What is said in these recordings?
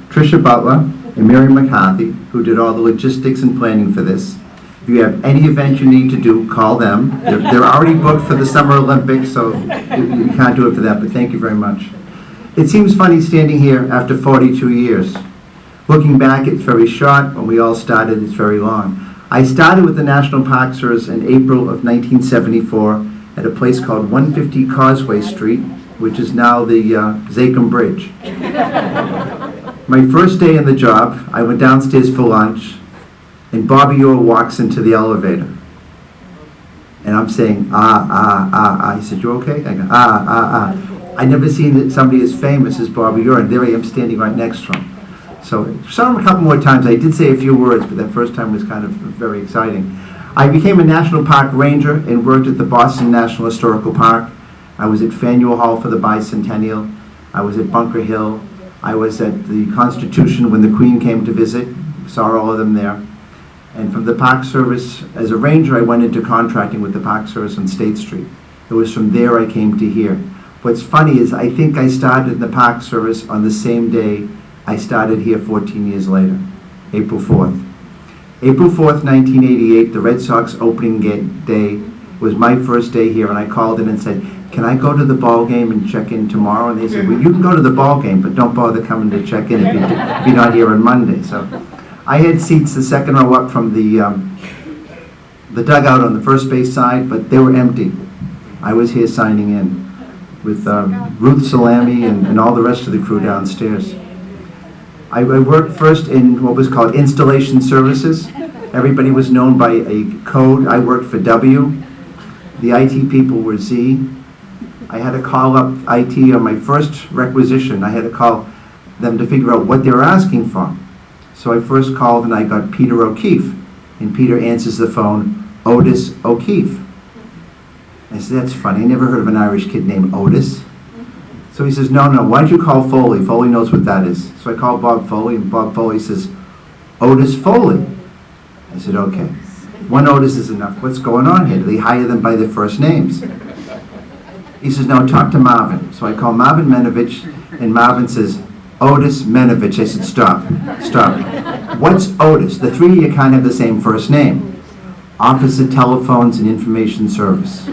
Tricia Butler and Mary McCarthy, who did all the logistics and planning for this. If you have any event you need to do, call them. They're already booked for the Summer Olympics, so you can't do it for that, but thank you very much. It seems funny standing here after 42 years. Looking back, it's very short. When we all started, it's very long. I started with the National Park Service in April of 1974 at a place called 150 Causeway Street, which is now the Zachem Bridge. My first day in the job, I went downstairs for lunch, and Bobby Orr walks into the elevator. And I'm saying, He said, "You okay?" I go, I never seen somebody as famous as Bobby Orr, and there I am standing right next to him. So saw him a couple more times. I did say a few words, but that first time was kind of very exciting. I became a National Park Ranger and worked at the Boston National Historical Park. I was at Faneuil Hall for the bicentennial. I was at Bunker Hill. I was at the Constitution when the Queen came to visit. Saw all of them there. And from the Park Service, as a ranger, I went into contracting with the Park Service on State Street. It was from there I came to here. What's funny is I think I started in the Park Service on the same day I started here 14 years later, April 4th. April 4th, 1988, the Red Sox opening day was my first day here, and I called in and said, "Can I go to the ball game and check in tomorrow?" And they said, "Well, you can go to the ball game, but don't bother coming to check in if you're not here on Monday." So I had seats the second row up from the dugout on the first base side, but they were empty. I was here signing in with Ruth Salami and all the rest of the crew downstairs. I worked first in what was called installation services. Everybody was known by a code. I worked for W. The IT people were Z. I had to call up IT on my first requisition. I had to call them to figure out what they were asking for. So I first called and I got Peter O'Keefe. And Peter answers the phone, "Otis O'Keefe." I said, "That's funny. I never heard of an Irish kid named Otis." So he says, no, why don't you call Foley? Foley knows what that is. So I called Bob Foley, and Bob Foley says, "Otis Foley." I said, okay. One Otis is enough. What's going on here? Do they hire them by their first names? He says, "No, talk to Marvin." So I call Marvin Menovich, and Marvin says, "Otis Menovich." I said, stop. What's Otis? The three of you can't have the same first name. Office of Telephones and Information Service.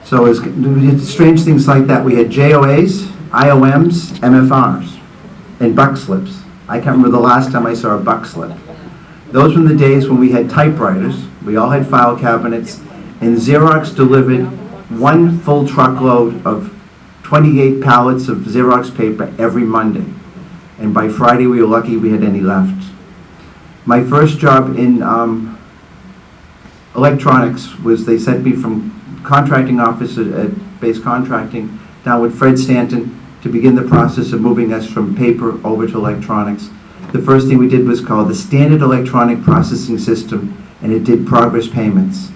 So we did strange things like that. We had JOAs, IOMs, MFRs, and buck slips. I can't remember the last time I saw a buck slip. Those were the days when we had typewriters. We all had file cabinets, and Xerox delivered one full truckload of 28 pallets of Xerox paper every Monday. And by Friday, we were lucky we had any left. My first job in electronics was they sent me from contracting officer at Base Contracting down with Fred Stanton to begin the process of moving us from paper over to electronics. The first thing we did was called the Standard Electronic Processing System, and it did progress payments.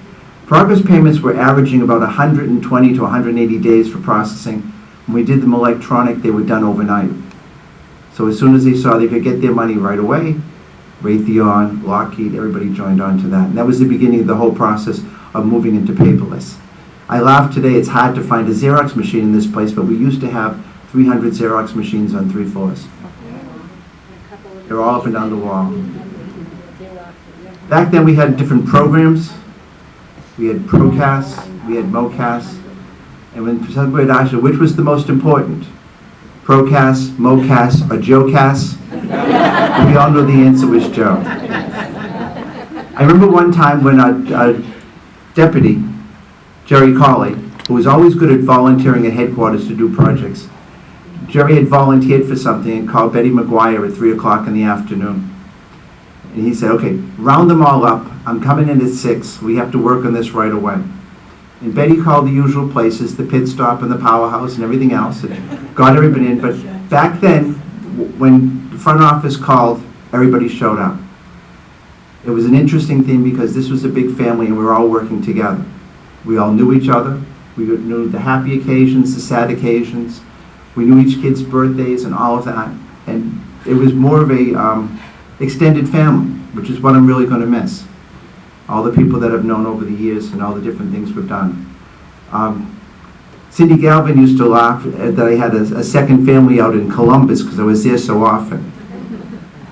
Progress payments were averaging about 120 to 180 days for processing. When we did them electronic, they were done overnight. So as soon as they saw they could get their money right away, Raytheon, Lockheed, everybody joined on to that. And that was the beginning of the whole process of moving into paperless. I laugh today, it's hard to find a Xerox machine in this place, but we used to have 300 Xerox machines on 3 floors. They're all up and down the wall. Back then we had different programs. We had Procast, we had Mocast, and when somebody would ask you which was the most important, Procast, Mocast, or Joecast, we all know the answer was Joe. I remember one time when our deputy, Jerry Colley, who was always good at volunteering at headquarters to do projects, Jerry had volunteered for something and called Betty McGuire at 3 o'clock in the afternoon. And he said, "Okay, round them all up. I'm coming in at 6. We have to work on this right away." And Betty called the usual places, the pit stop and the powerhouse and everything else, and got everybody in. But back then, when the front office called, everybody showed up. It was an interesting thing because this was a big family and we were all working together. We all knew each other. We knew the happy occasions, the sad occasions. We knew each kid's birthdays and all of that. And it was more of a extended family, which is what I'm really going to miss. All the people that I've known over the years and all the different things we've done. Cindy Galvin used to laugh that I had a second family out in Columbus because I was there so often.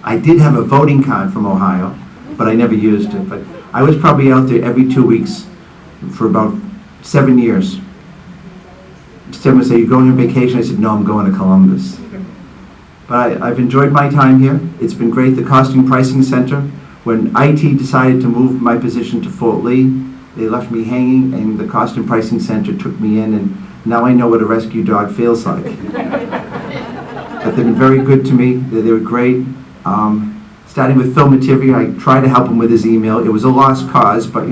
I did have a voting card from Ohio, but I never used it. But I was probably out there every 2 weeks for about 7 years. Someone would say, "You going on vacation?" I said, "No, I'm going to Columbus." But I've enjoyed my time here. It's been great. The Costing Pricing Center, when IT decided to move my position to Fort Lee, they left me hanging, and the Costing Pricing Center took me in, and now I know what a rescue dog feels like. But they've been very good to me. They were great. Starting with Phil Mativi, I tried to help him with his email. It was a lost cause, but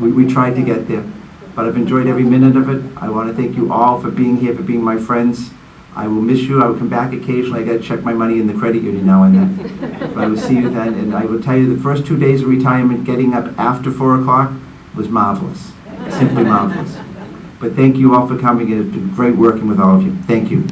we tried to get there. But I've enjoyed every minute of it. I want to thank you all for being here, for being my friends. I will miss you. I will come back occasionally. I got to check my money in the credit union now and then. But I will see you then. And I will tell you, the first 2 days of retirement, getting up after 4 o'clock was marvelous. Simply marvelous. But thank you all for coming. It's been great working with all of you. Thank you.